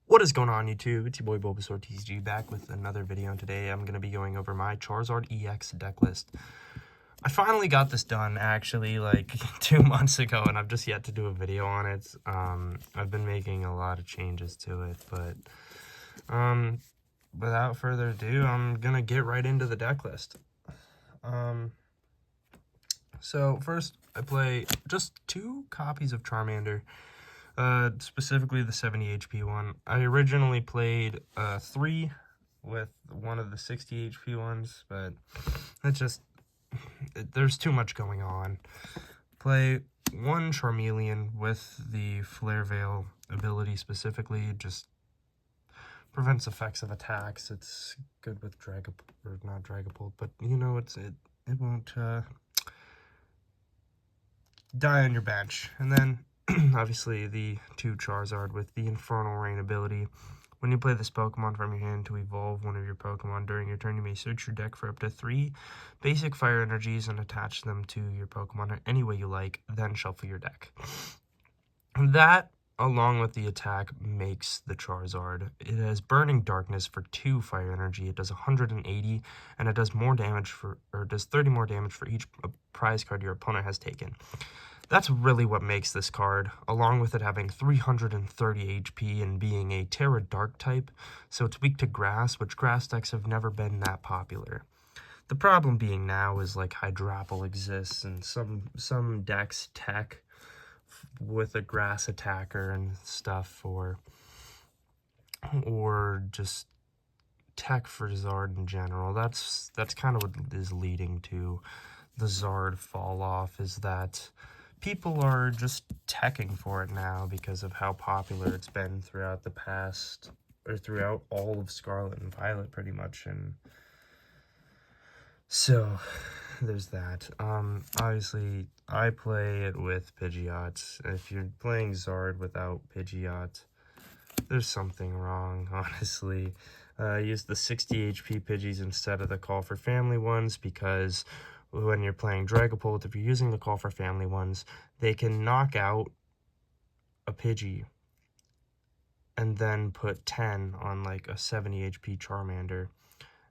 What is going on, YouTube? It's your boy Bulbasaur TCG back with another video, and today I'm going to be going over my Charizard EX deck list. I finally got this done, actually, like 2 months ago, and I've just yet to do a video on it. I've been making a lot of changes to it, but without further ado, I'm going to get right into the deck list. So first, I play just 2 copies of Charmander. Specifically the 70 HP one. I originally played 3 with one of the 60 HP ones, but there's too much going on. Play 1 Charmeleon with the Flare Veil ability specifically, just prevents effects of attacks. It's good with not Dragapult, but you know, it won't die on your bench. And then obviously the 2 Charizard with the Infernal Rain ability. When you play this Pokemon from your hand to evolve one of your Pokemon during your turn, you may search your deck for up to 3 basic fire energies and attach them to your Pokemon any way you like, then shuffle your deck. That, along with the attack, makes the Charizard. It has Burning Darkness for 2 fire energy. It does 180, and it does does 30 more damage for each prize card your opponent has taken. That's really what makes this card, along with it having 330 HP and being a Terra Dark type, so it's weak to grass, which grass decks have never been that popular. The problem being now is like Hydrapple exists, and some decks tech with a grass attacker and stuff, or just tech for Zard in general. That's kind of what is leading to the Zard fall off, is that people are just teching for it now because of how popular it's been throughout the past, or throughout all of Scarlet and Violet pretty much. And so there's that. Obviously I play it with Pidgeot. If you're playing Zard without Pidgeot, there's something wrong, honestly. Use the 60 HP Pidgeys instead of the Call for Family ones, because when you're playing Dragapult, if you're using the Call for Family ones, they can knock out a Pidgey and then put 10 on like a 70 HP Charmander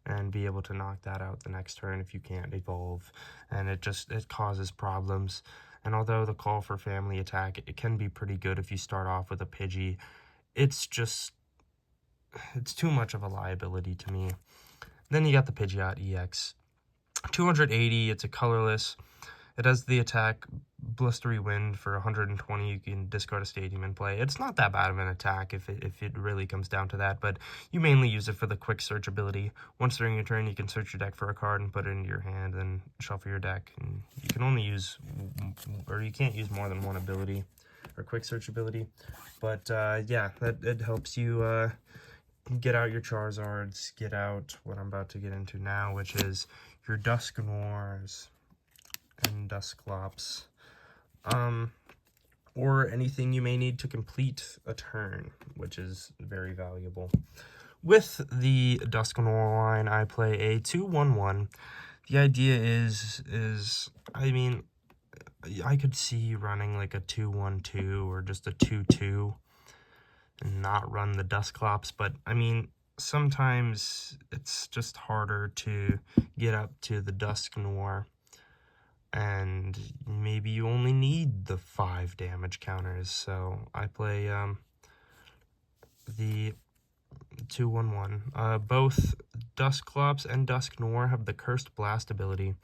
and be able to knock that out the next turn if you can't evolve, and it causes problems. And although the Call for Family attack, it can be pretty good if you start off with a Pidgey, it's too much of a liability to me. Then you got the Pidgeot EX. 280, it's a colorless. It has the attack Blustery Wind for 120. You can discard a Stadium and play. It's not that bad of an attack if it really comes down to that, but you mainly use it for the quick search ability. Once during your turn, you can search your deck for a card and put it into your hand and shuffle your deck. And you can only use, or you can't use more than one ability or quick search ability. But yeah, it helps you get out your Charizards, get out what I'm about to get into now, which is your Dusknoirs and Dusclops, or anything you may need to complete a turn, which is very valuable. With the Dusknoir line, I play a 2-1-1. The idea is I mean, I could see running like a 2-1-2 or just a 2-2 and not run the Dusclops, but I mean, sometimes it's just harder to get up to the Dusknoir, and maybe you only need the 5 damage counters. So I play the 2-1-1. Both Dusclops and Dusknoir have the Cursed Blast ability.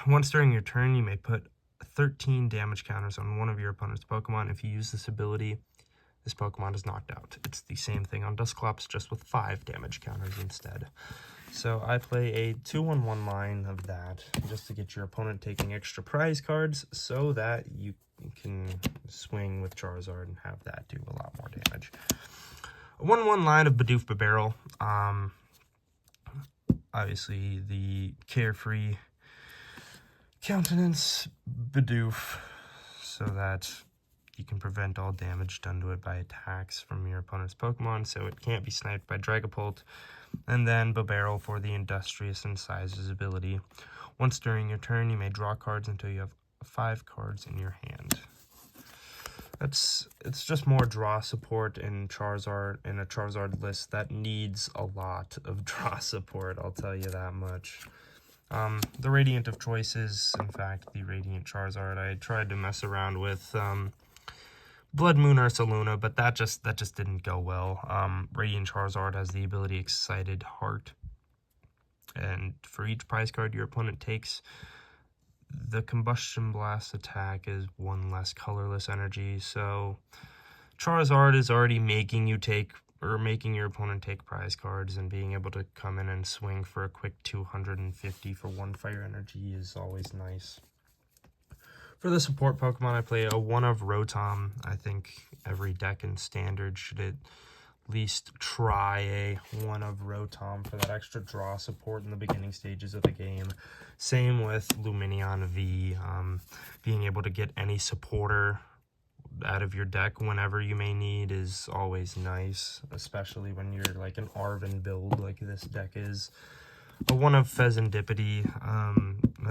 Once during your turn, you may put 13 damage counters on one of your opponent's Pokemon. If you use this ability, this Pokemon is knocked out. It's the same thing on Dusclops, just with 5 damage counters instead. So I play a 2-1-1 line of that, just to get your opponent taking extra prize cards, so that you can swing with Charizard and have that do a lot more damage. A 1-1 line of Bidoof Barrel. Obviously the carefree countenance Bidoof, so that you can prevent all damage done to it by attacks from your opponent's Pokemon, so it can't be sniped by Dragapult. And then Barrel for the Industrious Incisors ability. Once during your turn, you may draw cards until you have 5 cards in your hand. it's just more draw support in Charizard, in a Charizard list that needs a lot of draw support, I'll tell you that much. The Radiant of choice is, in fact, the Radiant Charizard. I tried to mess around with Blood Moon Ursaluna, but that just didn't go well. Radiant Charizard has the ability Excited Heart, and for each prize card your opponent takes, the Combustion Blast attack is one less colorless energy. So Charizard is already making you take, or making your opponent take prize cards, and being able to come in and swing for a quick 250 for one fire energy is always nice. For the support Pokemon, I play a 1 of Rotom. I think every deck in Standard should at least try a 1 of Rotom for that extra draw support in the beginning stages of the game. Same with Lumineon V, being able to get any supporter out of your deck whenever you may need is always nice, especially when you're like an Arven build like this deck is. A 1 of Pheasantipity,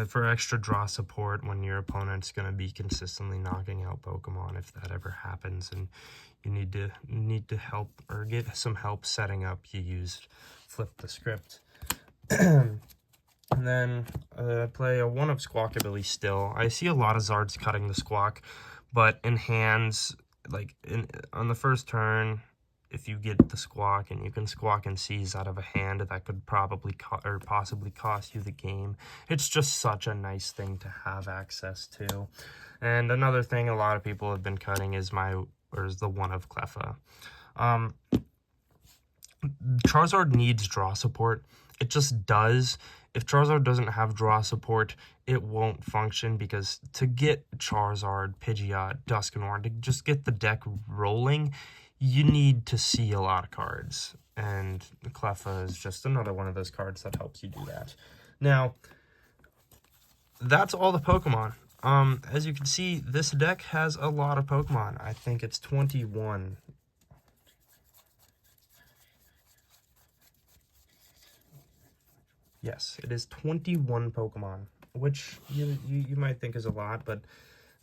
for extra draw support when your opponent's going to be consistently knocking out Pokemon, if that ever happens and you need to help or get some help setting up, you use Flip the Script. And then I play a 1 of Squawkabilly still. I see a lot of Zards cutting the Squawk, but in hands, like on the first turn, if you get the Squawk and you can Squawk and Seize out of a hand, that could probably possibly cost you the game. It's just such a nice thing to have access to. And another thing a lot of people have been cutting is the 1 of Cleffa. Charizard needs draw support. It just does. If Charizard doesn't have draw support, it won't function, because to get Charizard, Pidgeot, Dusknoir, to just get the deck rolling, you need to see a lot of cards. And Cleffa is just another one of those cards that helps you do that. Now, that's all the Pokemon. As you can see, this deck has a lot of Pokemon. I think it's 21. Yes, it is 21 Pokemon, which you might think is a lot, but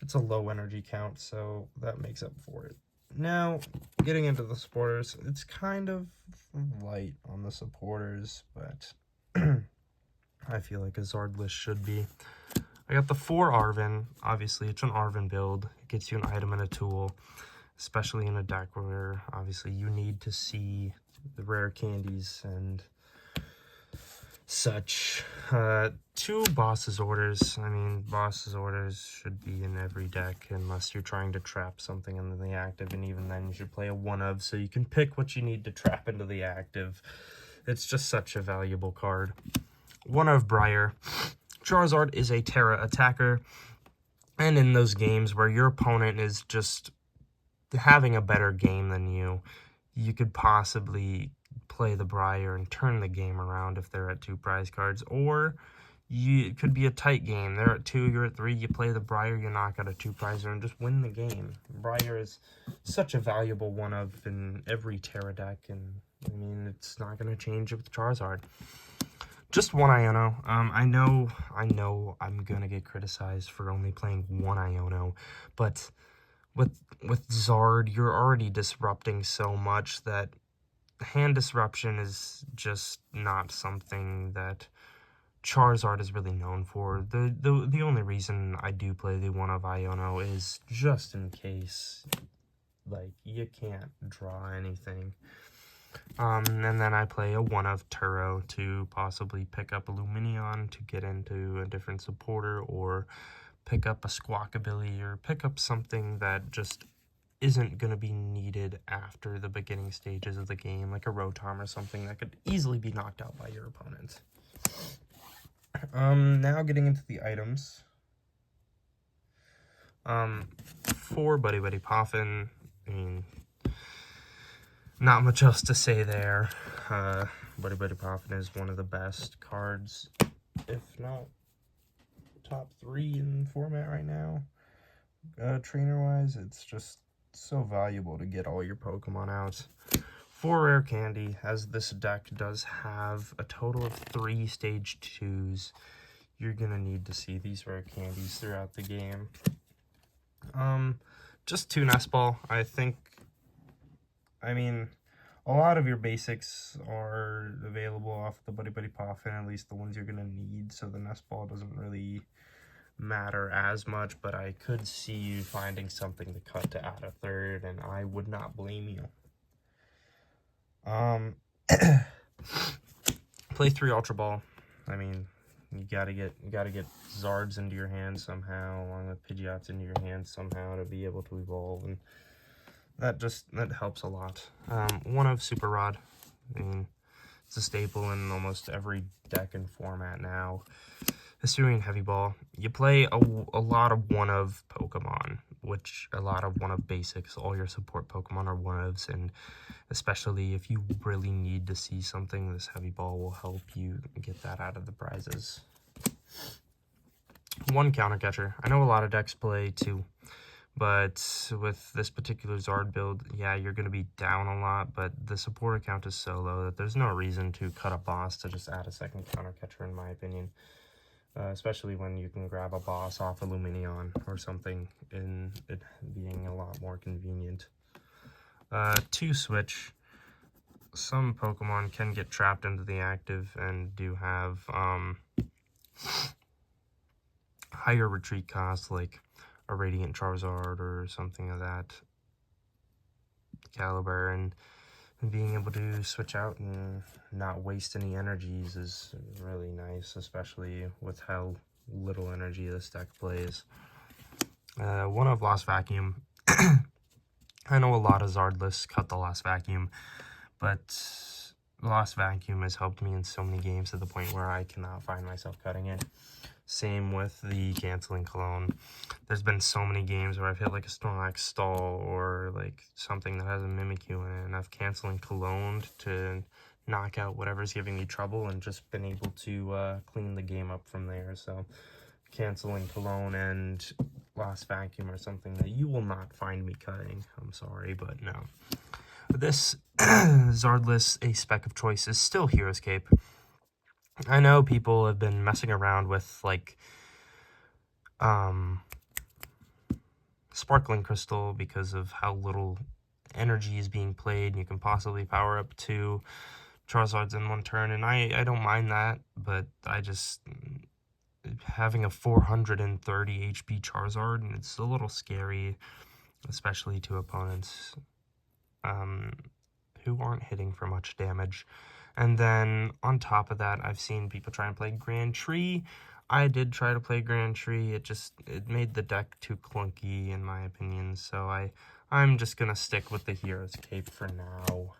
it's a low energy count, so that makes up for it. Now, getting into the supporters, it's kind of light on the supporters, but I feel like a Zard list should be. I got the 4 Arven. Obviously, it's an Arven build. It gets you an item and a tool, especially in a deck where, obviously, you need to see the rare candies and such. 2 Boss's Orders. I mean, Boss's Orders should be in every deck unless you're trying to trap something into the active, and even then you should play a 1 of, so you can pick what you need to trap into the active. It's just such a valuable card. 1 of Briar. Charizard is a Terra attacker, and in those games where your opponent is just having a better game than you, you could possibly play the Briar and turn the game around if they're at 2 prize cards, or it could be a tight game. They're at 2, you're at 3, you play the Briar, you knock out a 2 prizer and just win the game. Briar is such a valuable 1 of in every Terra deck, and I mean, it's not going to change with Charizard. Just 1 Iono. I know I'm going to get criticized for only playing 1 Iono, but with Zard, you're already disrupting so much that hand disruption is just not something that Charizard is really known for. The only reason I do play the 1 of Iono is just in case, like, you can't draw anything. And then I play a 1 of Turo to possibly pick up a Lumineon to get into a different supporter, or pick up a Squawkabilly, or pick up something that just isn't going to be needed after the beginning stages of the game, like a Rotom or something that could easily be knocked out by your opponent. Now getting into the items. For Buddy Buddy Poffin, I mean, not much else to say there. Buddy Buddy Poffin is one of the best cards, if not top 3 in format right now. Trainer-wise, it's just so valuable to get all your Pokemon out. 4 rare candy, as this deck does have a total of 3 stage 2s. You're gonna need to see these rare candies throughout the game. just 2 Nest Ball. I mean, a lot of your basics are available off the Buddy Buddy Poffin, at least the ones you're going to need, so the Nest Ball doesn't really matter as much, but I could see you finding something to cut to add a third, and I would not blame you. Play 3 Ultra Ball. I mean, you gotta get Zards into your hand somehow, along with Pidgeots into your hand somehow to be able to evolve, and that helps a lot. 1 of Super Rod. I mean, it's a staple in almost every deck and format now. Hisuian Heavy Ball. You play a lot of 1 of Pokemon, which a lot of 1 of basics. All your support Pokemon are 1 ofs, and especially if you really need to see something, this Heavy Ball will help you get that out of the prizes. 1 Counter Catcher. I know a lot of decks play 2, but with this particular Zard build, yeah, you're going to be down a lot, but the support account is so low that there's no reason to cut a boss to just add a 2nd Counter Catcher, in my opinion. Especially when you can grab a boss off Illuminion or something, in it being a lot more convenient. 2 Switch. Some Pokemon can get trapped into the active and do have higher retreat costs, like a Radiant Charizard or something of that caliber, and being able to switch out and not waste any energies is really nice, especially with how little energy this deck plays. 1 of Lost Vacuum. I know a lot of Zard lists cut the Lost Vacuum, but Lost Vacuum has helped me in so many games to the point where I cannot find myself cutting it. Same with the Canceling Cologne. There's been so many games where I've hit like a Snorlax Stall or like something that has a Mimikyu in it, and I've Canceling Cologne to knock out whatever's giving me trouble and just been able to clean the game up from there. So Canceling Cologne and Lost Vacuum are something that you will not find me cutting. I'm sorry, but no. This Zard list, a spec of choice, is still Hero's Cape. I know people have been messing around with, like, Sparkling Crystal because of how little energy is being played. You can possibly power up 2 Charizards in 1 turn, and I don't mind that, but I just... having a 430 HP Charizard, and it's a little scary, especially to opponents who aren't hitting for much damage. And then on top of that, I've seen people try and play Grand Tree. I did try to play Grand Tree. It made the deck too clunky, in my opinion. So I'm just gonna stick with the Hero's Cape for now.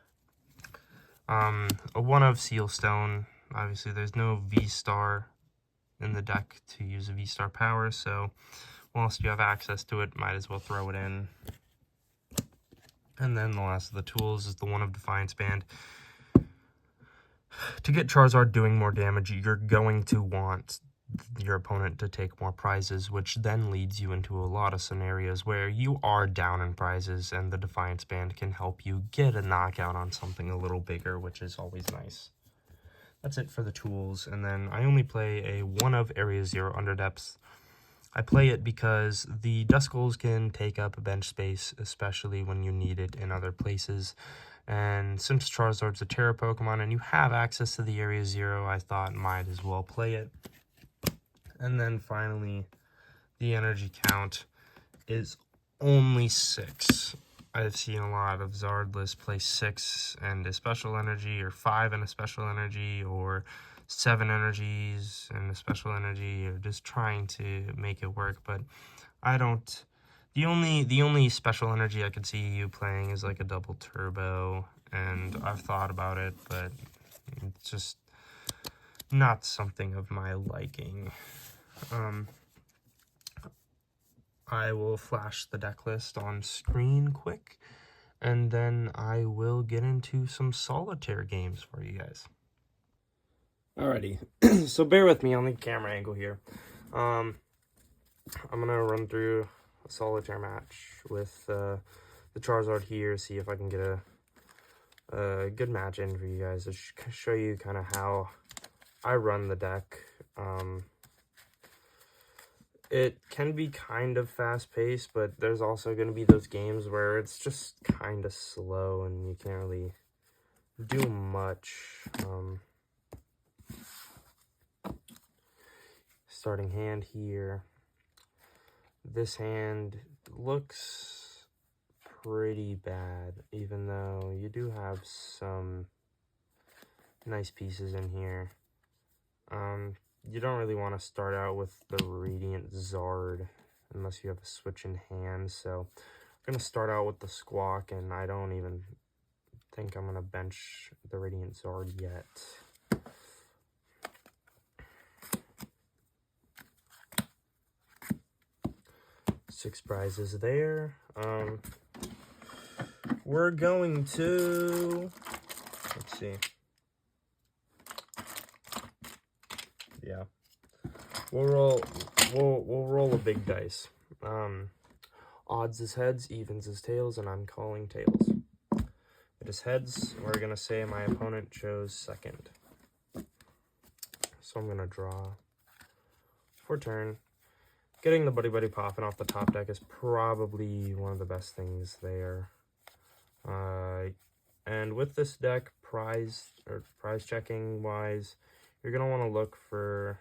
A 1 of Sealstone. Obviously, there's no V-Star in the deck to use a V-Star power, so whilst you have access to it, might as well throw it in. And then the last of the tools is the 1 of Defiance Band. To get Charizard doing more damage, you're going to want your opponent to take more prizes, which then leads you into a lot of scenarios where you are down in prizes, and the Defiance Band can help you get a knockout on something a little bigger, which is always nice. That's it for the tools, and then I only play a 1 of Area 0 Underdepth. I play it because the Duskulls can take up bench space, especially when you need it in other places. And since Charizard's a Terra Pokemon and you have access to the Area 0, I thought might as well play it. And then finally, the energy count is only 6. I've seen a lot of Zard lists play 6 and a special energy, or 5 and a special energy, or 7 energies and a special energy, or just trying to make it work, but I don't. The only special energy I could see you playing is like a double turbo, and I've thought about it, but it's just not something of my liking. I will flash the deck list on screen quick, and then I will get into some solitaire games for you guys. Alrighty, so bear with me on the camera angle here. I'm gonna run through a solitaire match with the Charizard here, see if I can get a good match in for you guys to show you kind of how I run the deck. it can be kind of fast-paced, but there's also going to be those games where it's just kind of slow and you can't really do much. Starting hand here. This hand looks pretty bad, even though you do have some nice pieces in here. You don't really want to start out with the Radiant Zard unless you have a switch in hand, so I'm going to start out with the Squawk, and I don't even think I'm going to bench the Radiant Zard yet. Six prizes there. We're going to, let's see. Yeah, we'll roll a big dice. Odds is heads, evens is tails, and I'm calling tails. It is heads. We're gonna say my opponent chose second, so I'm gonna draw for turn. Getting the Buddy Buddy Poffin off the top deck is probably one of the best things there. And with this deck, prize checking wise, you're gonna want to look for,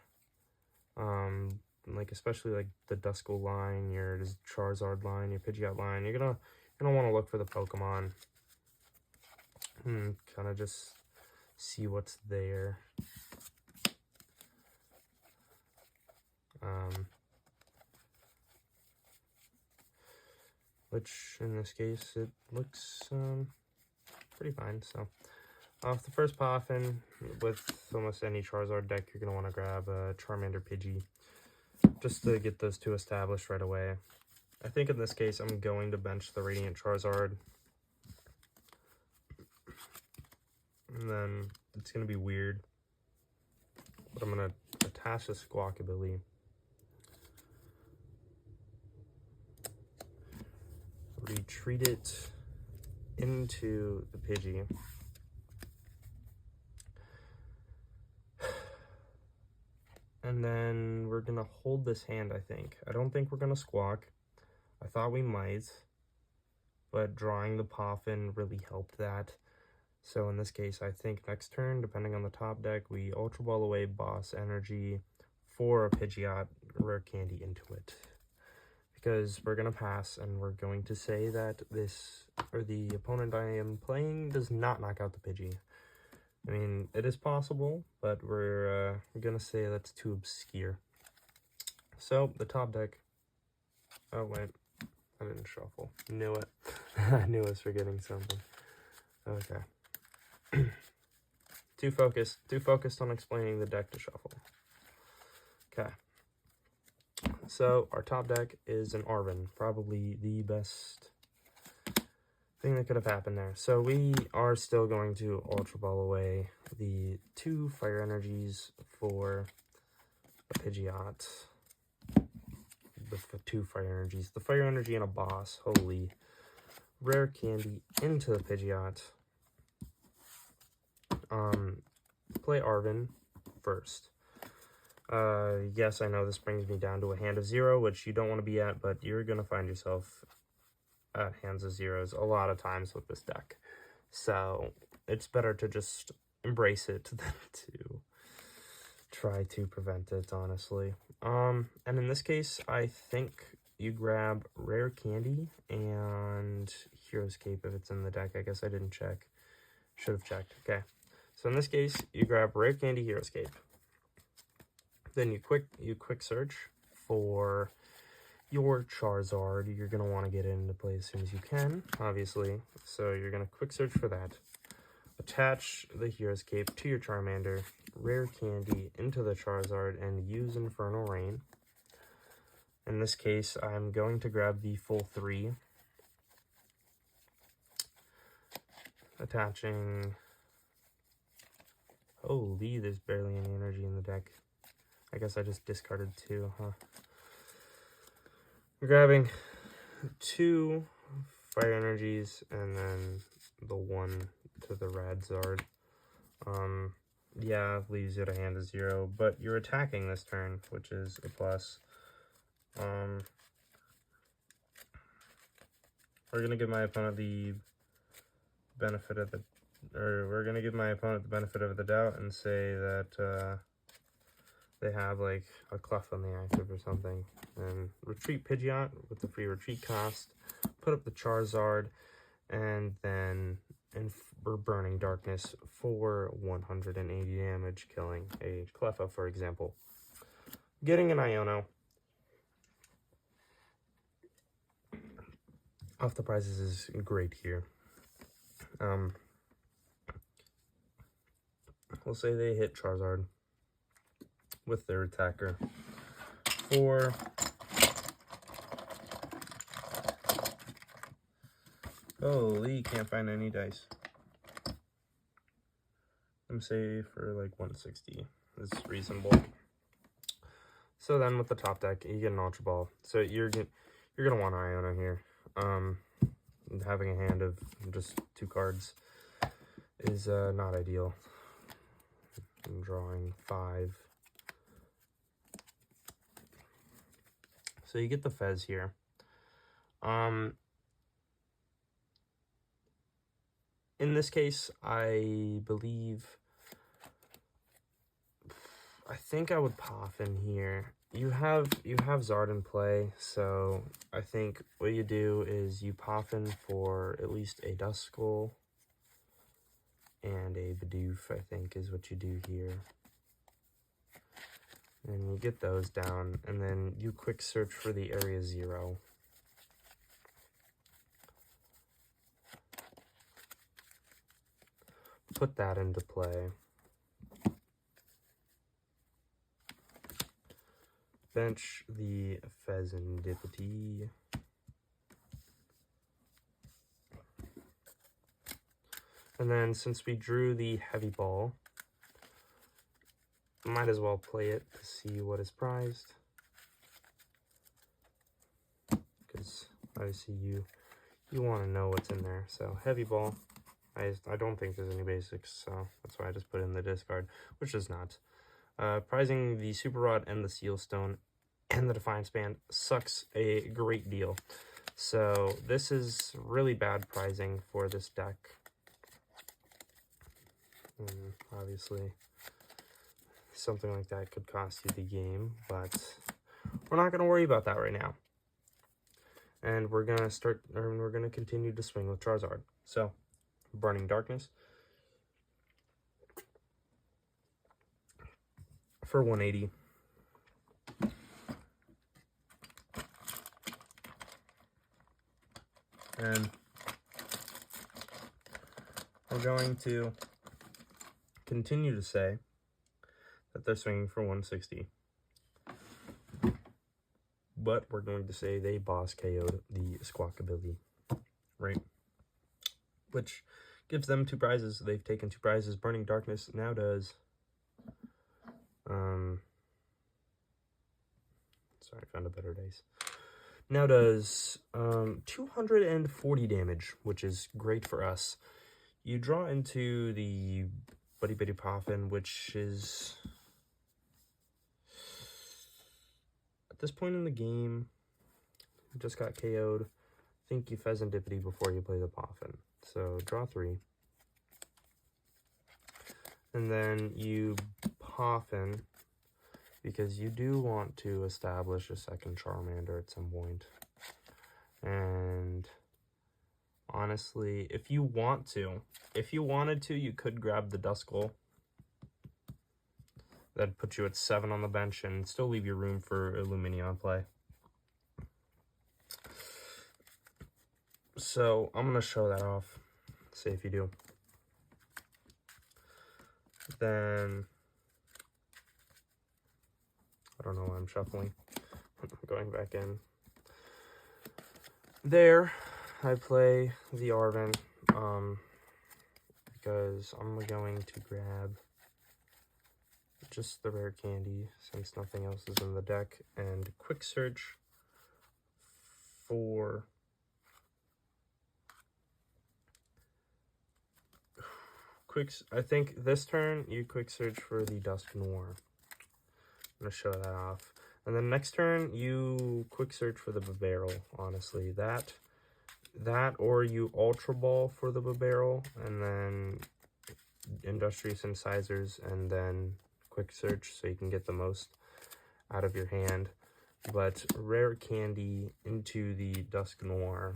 like especially like the Duskull line, your Charizard line, your Pidgeot line. You're gonna want to look for the Pokemon. Kind of just see what's there. Which in this case it looks pretty fine. So off the first Poffin, with almost any Charizard deck, you're going to want to grab a Charmander Pidgey just to get those two established right away. I think in this case I'm going to bench the Radiant Charizard. And then it's going to be weird, but I'm going to attach the Squawk ability. Retreat it into the Pidgey. And then we're going to hold this hand, I think. I don't think we're going to Squawk. I thought we might, but drawing the Poffin really helped that. So in this case, I think next turn, depending on the top deck, we Ultra Ball away Boss Energy for a Pidgeot Rare Candy into it. Because we're going to pass, and we're going to say that this, or the opponent I am playing, does not knock out the Pidgey. I mean, it is possible, but we're going to say that's too obscure. So, the top deck. Oh, wait. I didn't shuffle. Knew it. I knew I was forgetting something. Okay. Too focused on explaining the deck to shuffle. Okay. So, our top deck is an Arven, probably the best thing that could have happened there. So, we are still going to Ultra Ball away the 2 Fire Energies for a Pidgeot. The 2 Fire Energies. The Fire Energy and a Boss, holy. Rare Candy into the Pidgeot. Play Arven first. Yes, I know this brings me down to a hand of 0, which you don't want to be at, but you're going to find yourself at hands of zeros a lot of times with this deck. So it's better to just embrace it than to try to prevent it, honestly. And in this case, I think you grab Rare Candy and Hero's Cape if it's in the deck. I guess I didn't check. Should have checked. Okay. So in this case, you grab Rare Candy, Hero's Cape. Then you quick search for your Charizard. You're going to want to get it into play as soon as you can, obviously. So you're going to quick search for that. Attach the Hero's Cape to your Charmander, Rare Candy into the Charizard, and use Infernal Rain. In this case, I'm going to grab the full 3. Attaching... Holy, there's barely any energy in the deck. I guess I just discarded 2, huh? We're grabbing 2 Fire Energies and then the 1 to the Radzard. Yeah, leaves you at a hand of 0, but you're attacking this turn, which is a plus. We're gonna give my opponent the benefit of the, we're gonna give my opponent the benefit of the doubt and say that they have like a Clef on the active or something, and retreat Pidgeot with the free retreat cost, put up the Charizard, and then Burning Darkness for 180 damage, killing a Cleffa, for example. Getting an Iono off the prizes is great here. We'll say they hit Charizard with their attacker for holy, can't find any dice. I'm say for like 160 is reasonable. So then with the top deck, you get an Ultra Ball. So you're gonna want Iona here. Having a hand of just 2 cards is not ideal. I'm drawing 5. So you get the Fez here. In this case, I think I would pop in here. You have Zard in play, so I think what you do is you pop in for at least a Duskull and a Bidoof, I think is what you do here. And you get those down, and then you quick search for the Area 0. Put that into play. Bench the Pheasantipity. And then since we drew the Heavy Ball, might as well play it to see what is prized. Because obviously you want to know what's in there. So Heavy Ball. I don't think there's any basics, so that's why I just put in the discard, which is not. Prizing the Super Rod and the Seal Stone and the Defiance Band sucks a great deal. So this is really bad prizing for this deck. Obviously, something like that could cost you the game, but we're not going to worry about that right now. And we're going to continue to swing with Charizard. So, Burning Darkness for 180. And we're going to continue to say that they're swinging for 160. But we're going to say they boss KO'd the Squawkabilly, right? Which gives them 2 prizes. They've taken 2 prizes. Burning Darkness now does... sorry, I found a better dice. Now does 240 damage, which is great for us. You draw into the Buddy Bitty Poffin, which is... at this point in the game, you just got KO'd. Think you Pheasantipity before you play the Poffin. So draw 3. And then you Poffin, because you do want to establish a second Charmander at some point. And honestly, if you wanted to, you could grab the Duskull. That'd put you at 7 on the bench and still leave your room for Illuminion play. So I'm going to show that off. See if you do. Then, I don't know why I'm shuffling. I'm going back in. There, I play the Arven, because I'm going to grab just the rare candy, since nothing else is in the deck, and quick search for I think this turn you quick search for the Dusk Noir. I'm gonna show that off, And then next turn, you quick search for the barrel, honestly. That or you Ultra Ball for the barrel, and then Industrious Incisors, and then quick search so you can get the most out of your hand. But Rare Candy into the Dusk Noir.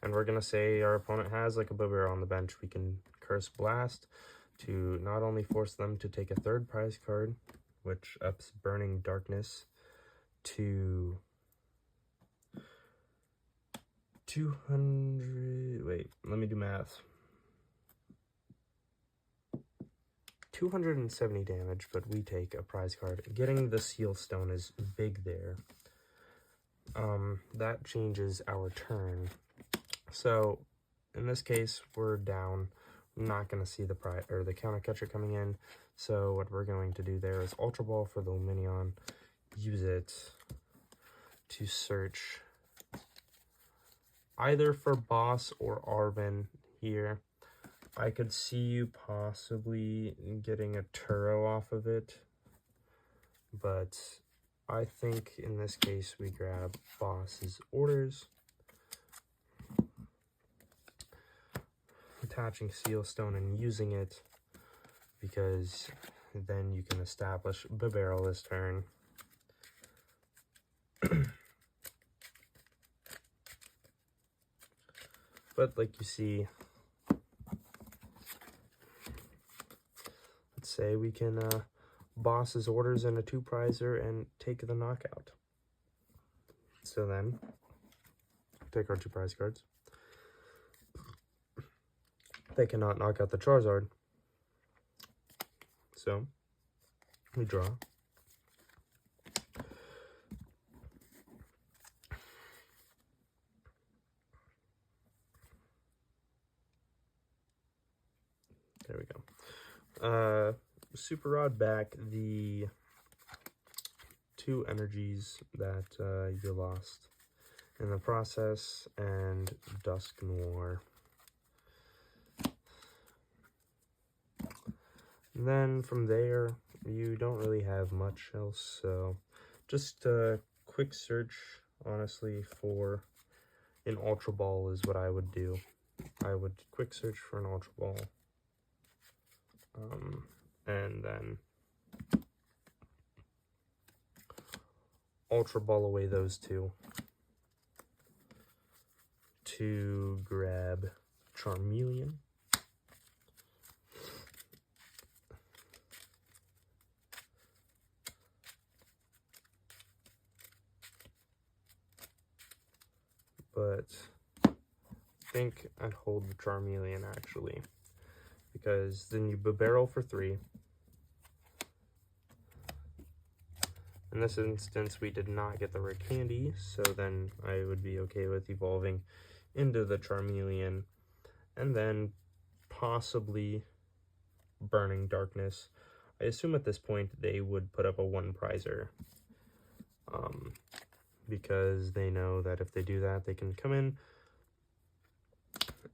And we're going to say our opponent has like a barrel on the bench. We can Curse Blast to not only force them to take a third prize card, which ups Burning Darkness to 200, wait, let me do math. 270 damage, but we take a prize card. Getting the Seal Stone is big there. That changes our turn. So, in this case, we're down. I'm not going to see the the counter catcher coming in. So what we're going to do there is Ultra Ball for the Luminion. Use it to search either for Boss or Arvin here. I could see you possibly getting a Turo off of it, but I think in this case we grab Boss's Orders, attaching Seal Stone and using it, because then you can establish the barrel this turn. But like you see, let's say we can Boss's Orders and a 2-prizer and take the knockout. So then, take our 2 prize cards. They cannot knock out the Charizard. So, we draw. There we go. Super Rod back the 2 energies that you lost in the process, and Dusk Noir. And then from there, you don't really have much else, so just a quick search, honestly, for an Ultra Ball is what I would do. I would quick search for an Ultra Ball. And then Ultra Ball away those 2 to grab Charmeleon. But I think I'd hold the Charmeleon actually, because then you barrel for 3. In this instance, we did not get the Rare Candy, so then I would be okay with evolving into the Charmeleon, and then possibly Burning Darkness. I assume at this point they would put up a 1-prizer, because they know that if they do that, they can come in,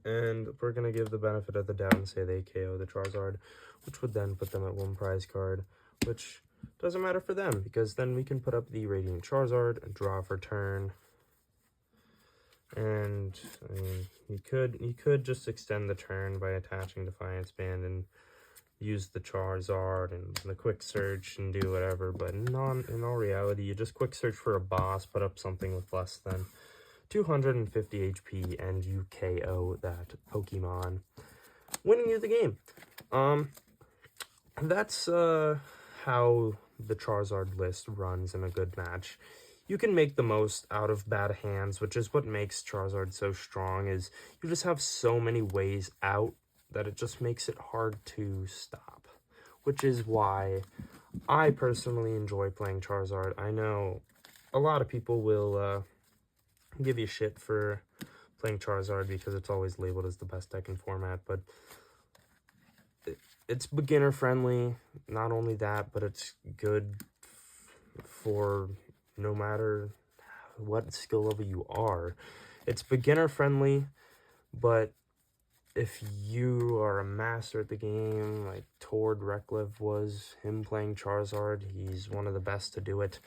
and we're going to give the benefit of the doubt and say they KO the Charizard, which would then put them at 1 prize card, which doesn't matter for them, because then we can put up the Radiant Charizard and draw for turn. And I mean, you could just extend the turn by attaching Defiance Band and use the Charizard and the quick search and do whatever, but in all reality, you just quick search for a boss, put up something with less than 250 HP, and you KO that Pokemon, winning you the game. That's how the Charizard list runs in a good match. You can make the most out of bad hands, which is what makes Charizard so strong, is you just have so many ways out that it just makes it hard to stop, which is why I personally enjoy playing Charizard. I know a lot of people will give you shit for playing Charizard because it's always labeled as the best deck in format, but it's beginner friendly. Not only that, but it's good for no matter what skill level you are. It's beginner friendly, but if you are a master at the game, like Tord Reklev was, him playing Charizard, he's one of the best to do it.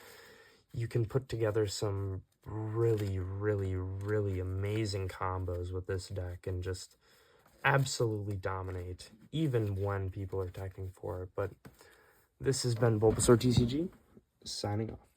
you can put together some really, really, really amazing combos with this deck and just absolutely dominate, even when people are teching for it. But this has been Bulbasaur TCG, signing off.